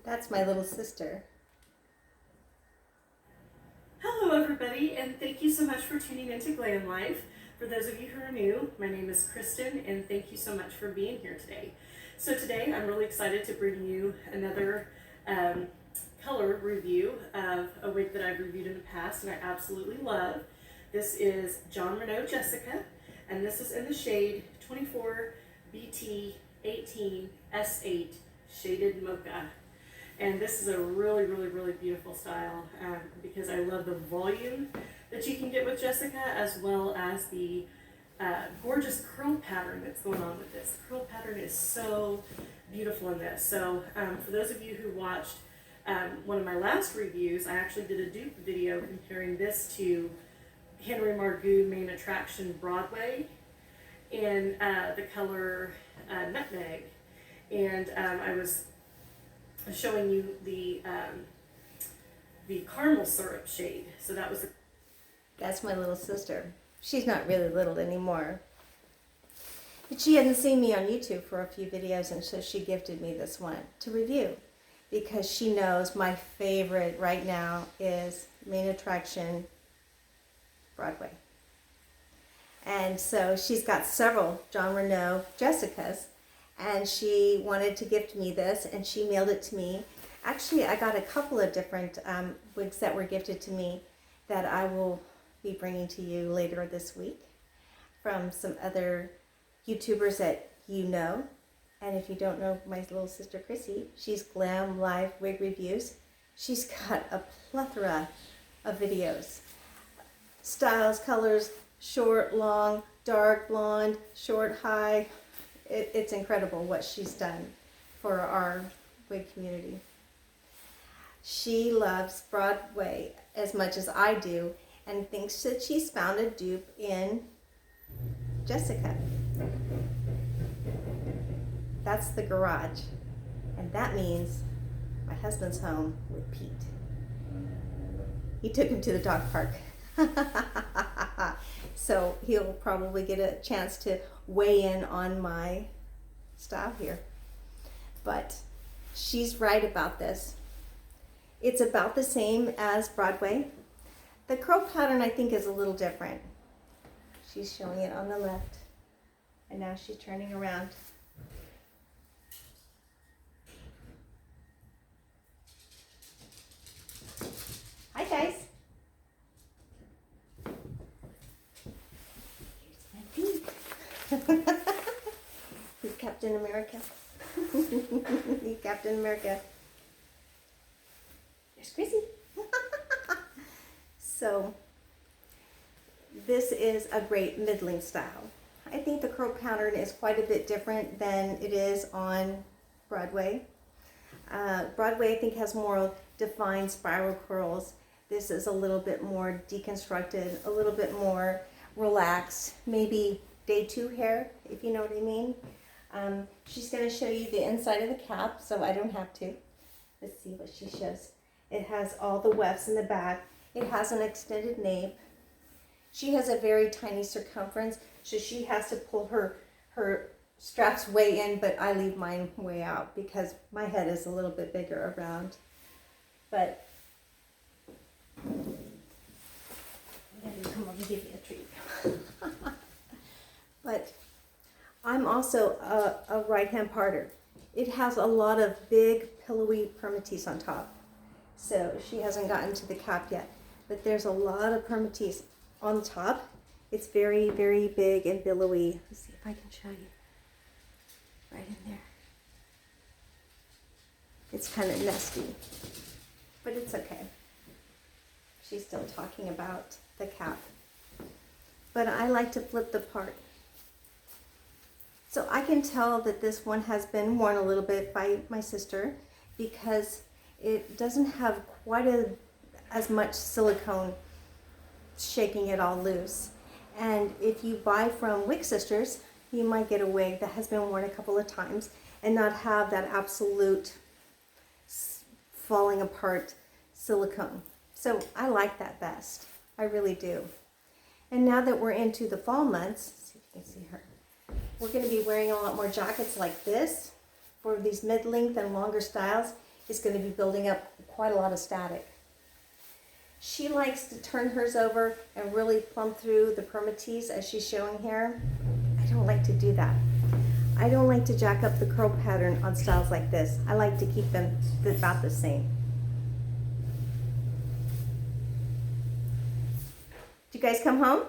That's my little sister. Hello everybody, and thank you so much for tuning into Glam Life. For those of you who are new, my name is Kristen, and thank you so much for being here today. So today I'm really excited to bring you another color review of a wig that I've reviewed in the past and I absolutely love. This is Jon Renau Jessica, and this is in the shade 24BT18S8 Shaded Mocha. And this is a really beautiful style because I love the volume that you can get with Jessica, as well as the gorgeous curl pattern that's going on with this. The curl pattern is so beautiful in this. So for those of you who watched one of my last reviews, I actually did a dupe video comparing this to Henry Margoux Main Attraction Broadway in the color Nutmeg. And I was showing you the caramel syrup shade. So that was That's my little sister. She's not really little anymore. But she hadn't seen me on YouTube for a few videos, and so she gifted me this one to review because she knows my favorite right now is Main Attraction Broadway. And so she's got several Jon Renau Jessicas, and she wanted to gift me this, and she mailed it to me. Actually, I got a couple of different wigs that were gifted to me that I will be bringing to you later this week from some other YouTubers that you know. And if you don't know my little sister Chrissy, she's Glam Life Wig Reviews. She's got a plethora of videos. Styles, colors, short, long, dark, blonde, short, high. It's incredible what she's done for our wig community. She loves Broadway as much as I do and thinks that she's found a dupe in Jessica. That's the garage. And that means my husband's home with Pete. He took him to the dog park. So he'll probably get a chance to weigh in on my style here. But she's right about this. It's about the same as Broadway. The curl pattern I think is a little different. She's showing it on the left, and now she's turning around. Hi guys. Here's my Pete. He's Captain America. He's Captain America. There's Chrissy. So this is a great middling style. I think the curl pattern is quite a bit different than it is on Broadway. Broadway I think has more defined spiral curls. This is a little bit more deconstructed, a little bit more relaxed, maybe day 2 hair, if you know what I mean. She's going to show you the inside of the cap, so I don't have to. Let's see what she shows. It has all the wefts in the back. It has an extended nape. She has a very tiny circumference, so she has to pull her straps way in, but I leave mine way out because my head is a little bit bigger around. But come on, give you a treat. But I'm also a right-hand parter. It has a lot of big, pillowy permatease on top. So she hasn't gotten to the cap yet. But there's a lot of permatease on the top. It's very big and billowy. Let's see if I can show you. Right in there. It's kind of nasty, but it's okay. She's still talking about the cap. But I like to flip the part. So I can tell that this one has been worn a little bit by my sister because it doesn't have quite as much silicone shaking it all loose. And if you buy from Wig Sisters, you might get a wig that has been worn a couple of times and not have that absolute falling apart silicone. So I like that best. I really do. And now that we're into the fall months, let's see if you can see her, we're going to be wearing a lot more jackets like this for these mid-length and longer styles. is going to be building up quite a lot of static. She likes to turn hers over and really plumb through the permatease as she's showing here. I don't like to do that. I don't like to jack up the curl pattern on styles like this. I like to keep them about the same. Did you guys come home?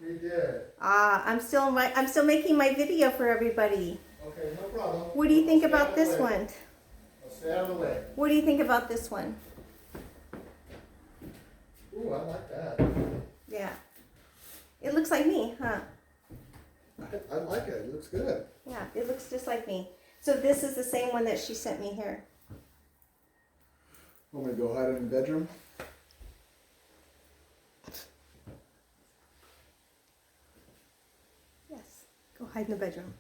We did. I'm still making my video for everybody. Okay, no problem. What do you think Stay out about of the this way. one? I'll stay out of the way. What do you think about this one? Ooh, I like that. Yeah. It looks like me, huh? I like it. It looks good. Yeah, it looks just like me. So this is the same one that she sent me here. Want me to go hide in the bedroom? Yes. Go hide in the bedroom.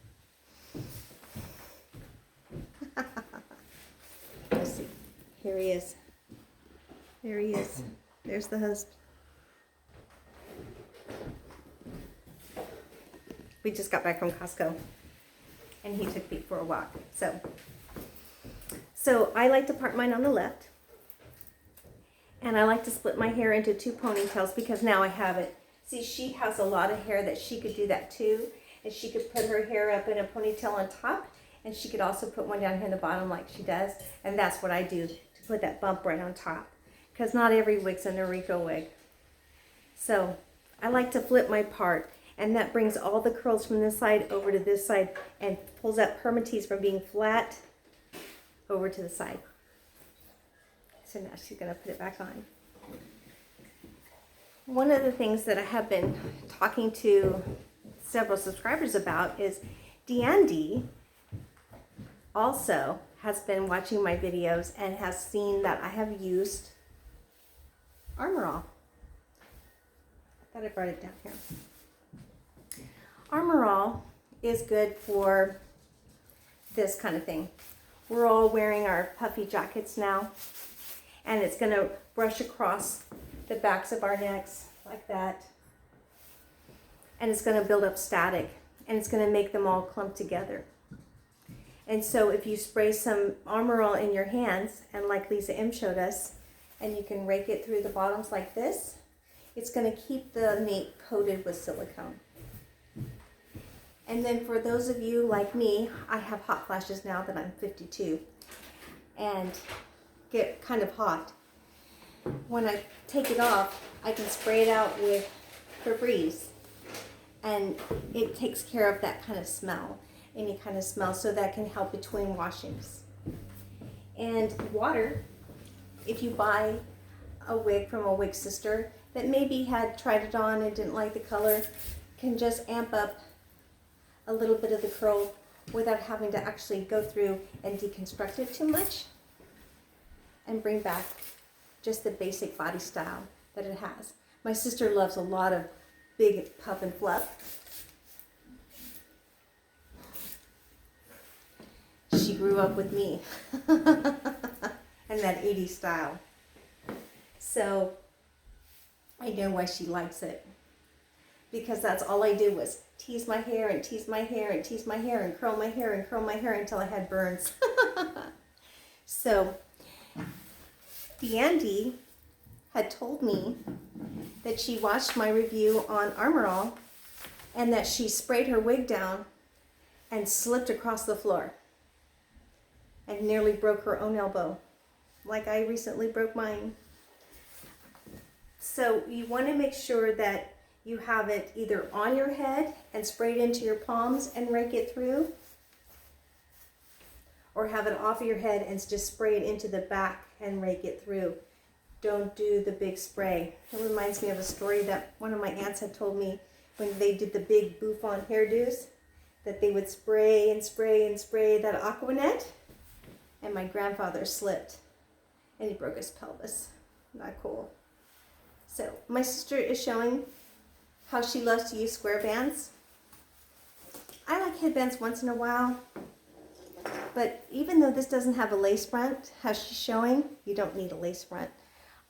Let's see. Here he is. There he is. There's the husband. We just got back from Costco and he took me for a walk. So I like to part mine on the left, and I like to split my hair into 2 ponytails because now I have it. See, she has a lot of hair that she could do that too, and she could put her hair up in a ponytail on top, and she could also put one down here in the bottom like she does, and that's what I do to put that bump right on top, because not every wig's a Noriko wig. So I like to flip my part, and that brings all the curls from this side over to this side and pulls that permatease from being flat over to the side. So now she's going to put it back on. One of the things that I have been talking to several subscribers about is Deandy also has been watching my videos and has seen that I have used Armor All. I thought I brought it down here. Armor All is good for this kind of thing. We're all wearing our puffy jackets now, and it's going to brush across the backs of our necks like that, and it's going to build up static, and it's going to make them all clump together. And so if you spray some Armor All in your hands, and like Lisa M showed us, and you can rake it through the bottoms like this, it's going to keep the nape coated with silicone. And then for those of you like me, I have hot flashes now that I'm 52 and get kind of hot. When I take it off, I can spray it out with Febreze, and it takes care of that kind of smell, any kind of smell, so that can help between washings. And water, if you buy a wig from a wig sister that maybe had tried it on and didn't like the color, can just amp up a little bit of the curl without having to actually go through and deconstruct it too much, and bring back just the basic body style that it has. My sister loves a lot of big puff and fluff. She grew up with me and that 80s style. So I know why she likes it, because that's all I did was tease my hair and tease my hair and tease my hair and curl my hair and curl my hair until I had burns. So Deandy had told me that she watched my review on Armor All and that she sprayed her wig down and slipped across the floor and nearly broke her own elbow, like I recently broke mine. So you want to make sure that you have it either on your head and spray it into your palms and rake it through, or have it off of your head and just spray it into the back and rake it through. Don't do the big spray. It reminds me of a story that one of my aunts had told me when they did the big bouffant hairdos, that they would spray and spray and spray that Aquanet, and my grandfather slipped and he broke his pelvis. Not cool. So my sister is showing how she loves to use square bands. I like headbands once in a while, but even though this doesn't have a lace front, how she's showing, you don't need a lace front.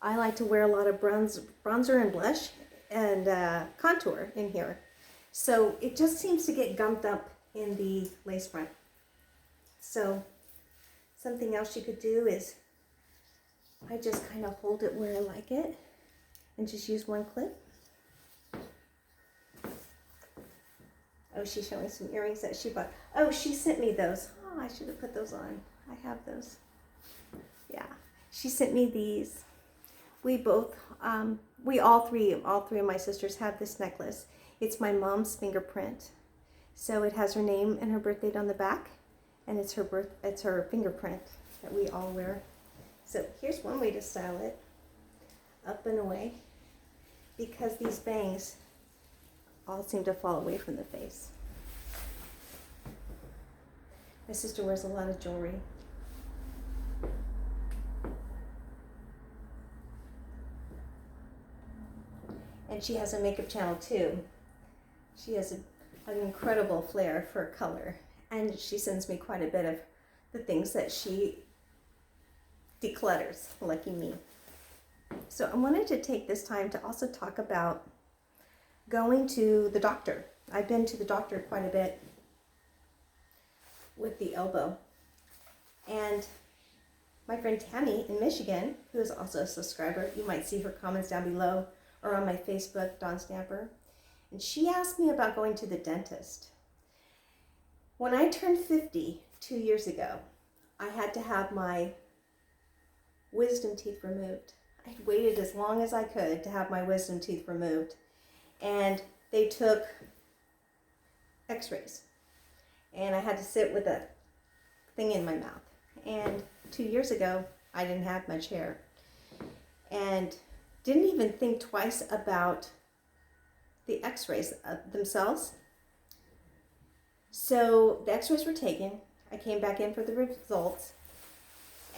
I like to wear a lot of bronzer and blush and contour in here. So it just seems to get gumped up in the lace front. So something else you could do is I just kind of hold it where I like it and just use one clip. Oh, she's showing some earrings that she bought. Oh, she sent me those. Oh, I should have put those on. I have those. Yeah, she sent me these. We both, all three of my sisters have this necklace. It's my mom's fingerprint. So it has her name and her birth date on the back, and it's her fingerprint that we all wear. So here's one way to style it, up and away, because these bangs all seem to fall away from the face. My sister wears a lot of jewelry. And she has a makeup channel too. She has an incredible flair for color, and she sends me quite a bit of the things that she declutters, lucky me. So I wanted to take this time to also talk about going to the doctor. I've been to the doctor quite a bit with the elbow. And my friend Tammy in Michigan, who is also a subscriber, you might see her comments down below or on my Facebook, Dawn Stamper, and she asked me about going to the dentist. When I turned 50 2 years ago, I had to have my wisdom teeth removed. I'd waited as long as I could to have my wisdom teeth removed, and they took x-rays, and I had to sit with a thing in my mouth. And 2 years ago, I didn't have much hair, and didn't even think twice about the x-rays themselves. So the x-rays were taken. I came back in for the results,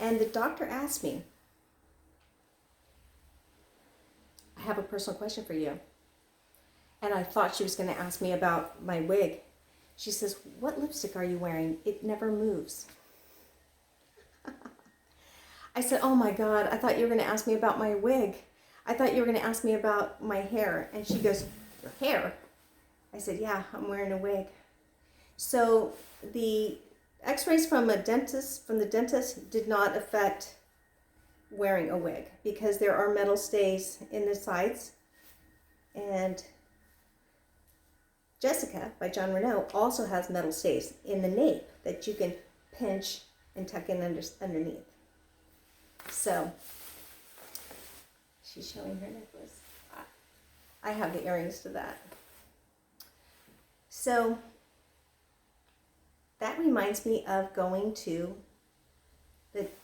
and the doctor asked me, I have a personal question for you. And I thought she was going to ask me about my wig. She says, what lipstick are you wearing? It never moves. I said, oh my God, I thought you were going to ask me about my wig. I thought you were going to ask me about my hair. And she goes, your hair? I said, yeah, I'm wearing a wig. So the x-rays from the dentist did not affect wearing a wig, because there are metal stays in the sides. And Jessica by Jon Renau also has metal stays in the nape that you can pinch and tuck in underneath. So she's showing her necklace. I have the earrings to that. So that reminds me of going to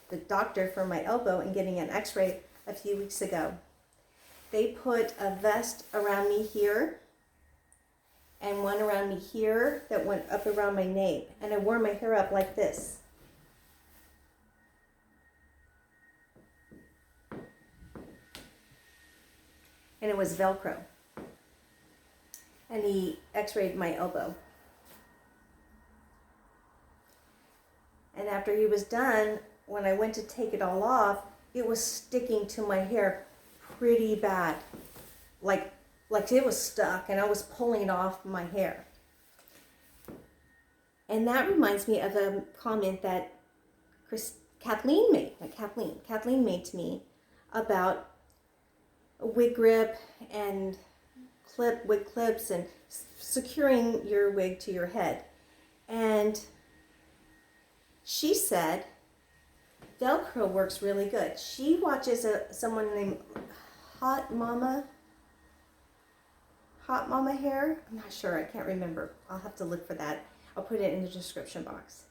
the doctor for my elbow and getting an x-ray a few weeks ago. They put a vest around me here and one around me here that went up around my nape, and I wore my hair up like this. And it was Velcro. And he x-rayed my elbow. And after he was done, when I went to take it all off, it was sticking to my hair pretty bad. Like it was stuck, and I was pulling off my hair. And that reminds me of a comment that Kathleen made to me about a wig grip and wig clips and securing your wig to your head. And she said Velcro works really good. She watches someone named Hot Mama Hair. I'm not sure, I can't remember. I'll have to look for that. I'll put it in the description box.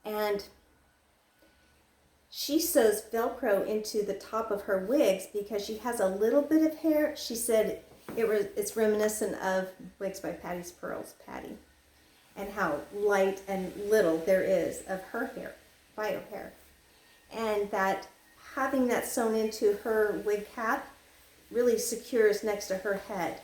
And she sews Velcro into the top of her wigs because she has a little bit of hair. She said it's reminiscent of Wigs by Patty's Pearls, Patty, and how light and little there is of her hair, bio hair. And that having that sewn into her wig cap really secures next to her head.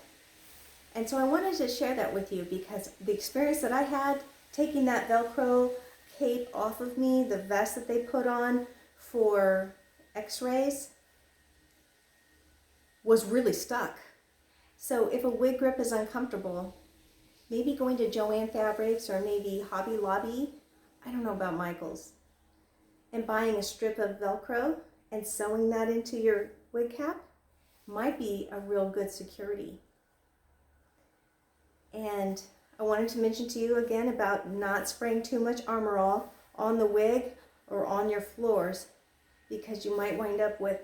And so I wanted to share that with you because the experience that I had taking that Velcro cape off of me, the vest that they put on for x-rays, was really stuck. So if a wig grip is uncomfortable, maybe going to Joann Fabrics or maybe Hobby Lobby, I don't know about Michael's, And buying a strip of Velcro and sewing that into your wig cap might be a real good security. And I wanted to mention to you again about not spraying too much Armor All on the wig or on your floors, because you might wind up with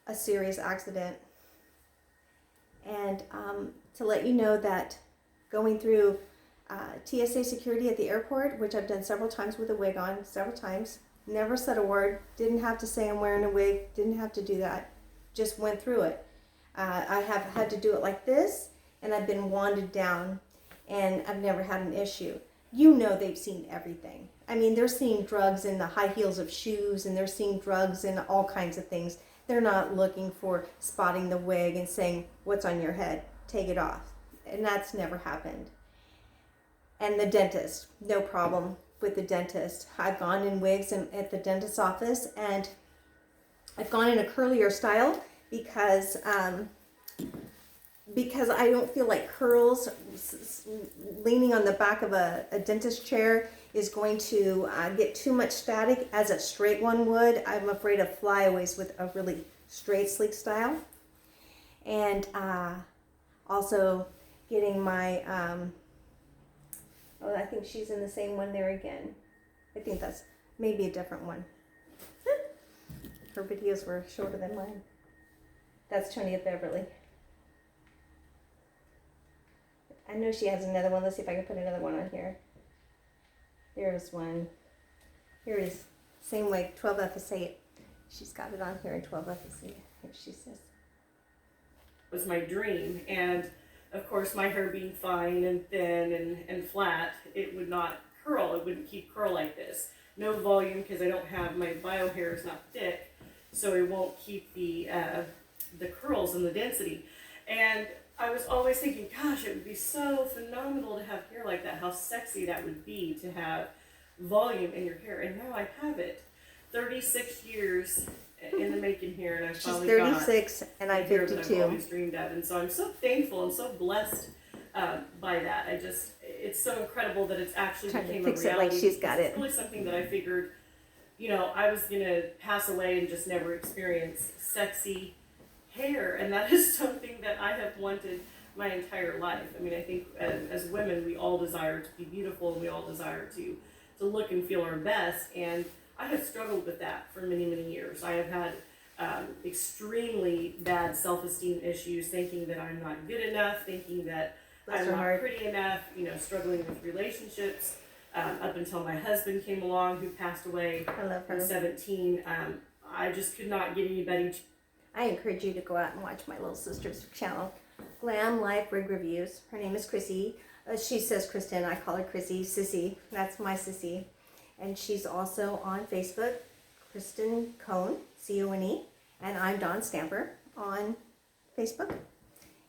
a serious accident. And to let you know that going through TSA security at the airport, which I've done several times with a wig on, several times, never said a word, didn't have to say I'm wearing a wig, didn't have to do that, just went through it. I have had to do it like this, and I've been wanded down, and I've never had an issue. You know they've seen everything. I mean, they're seeing drugs in the high heels of shoes, and they're seeing drugs in all kinds of things. They're not looking for spotting the wig and saying, what's on your head? Take it off. And that's never happened. And the dentist, no problem with the dentist. I've gone in wigs at the dentist's office, and I've gone in a curlier style because I don't feel like curls, leaning on the back of a dentist chair is going to get too much static as a straight one would. I'm afraid of flyaways with a really straight, sleek style. And also getting my, I think she's in the same one there again. I think that's maybe a different one. Her videos were shorter than mine. That's 20th Beverly. I know she has another one. Let's see if I can put another one on here. There's one. Here it is. Same wig, 12FS8. She's got it on here in 12FS8. Here she says. It was my dream, and of course my hair being fine and thin and flat, it would not curl. It wouldn't keep curl like this. No volume, because I don't have, my bio hair is not thick, so it won't keep the curls and the density. And I was always thinking, gosh, it would be so phenomenal to have hair like that. How sexy that would be to have volume in your hair. And now I have it. 36 years in the making here, and I finally got She's 36 and I'm the hair 52. that I've always dreamed of. And so I'm so thankful and so blessed by that. It's so incredible that it's actually Trying to became fix a it reality. like she's got it. It's really something that I figured, I was gonna pass away and just never experience sexy hair, and that is something that I have wanted my entire life. I mean, I think as women, we all desire to be beautiful, and we all desire to look and feel our best, and I have struggled with that for many, many years. I have had extremely bad self-esteem issues, thinking that I'm not good enough, thinking that I'm not pretty enough, struggling with relationships, up until my husband came along, who passed away I love her. at 17. I just could not get anybody. I encourage you to go out and watch my little sister's channel, Glam Life Wig Reviews. Her name is Chrissy. She says Kristen. I call her Chrissy. Sissy. That's my Sissy. And she's also on Facebook, Kristen Cone, C-O-N-E. And I'm Dawn Stamper on Facebook.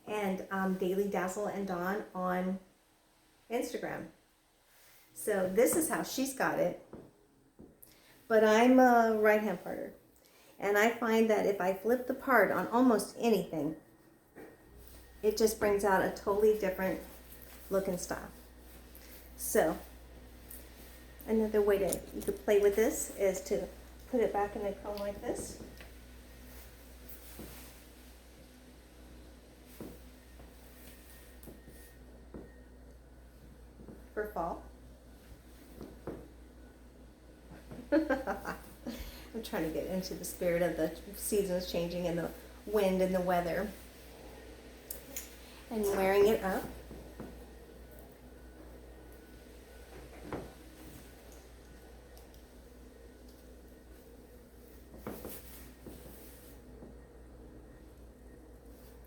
And Daily Dazzle and Dawn on Instagram. So this is how she's got it. But I'm a right-hand parter. And I find that if I flip the part on almost anything, it just brings out a totally different look and style. So, another way you could play with this is to put it back in the comb like this. For fall. I'm trying to get into the spirit of the seasons changing and the wind and the weather. And wearing it up.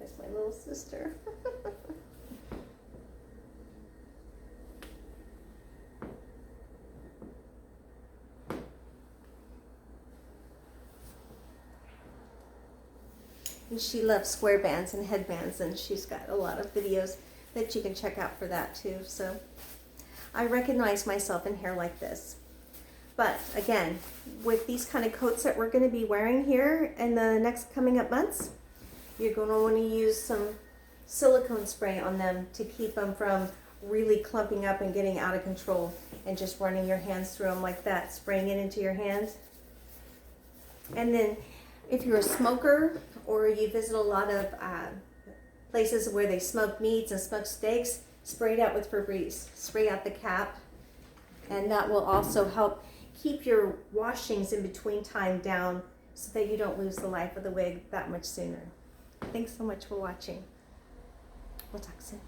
That's my little sister. And she loves square bands and headbands, and she's got a lot of videos that you can check out for that too. So I recognize myself in hair like this. But again, with these kind of coats that we're going to be wearing here in the next coming up months, you're going to want to use some silicone spray on them to keep them from really clumping up and getting out of control. and just running your hands through them like that, spraying it into your hands. And then if you're a smoker or you visit a lot of places where they smoke meats and smoke steaks, spray it out with Febreze. Spray out the cap, and that will also help keep your washings in between time down so that you don't lose the life of the wig that much sooner. Thanks so much for watching. We'll talk soon.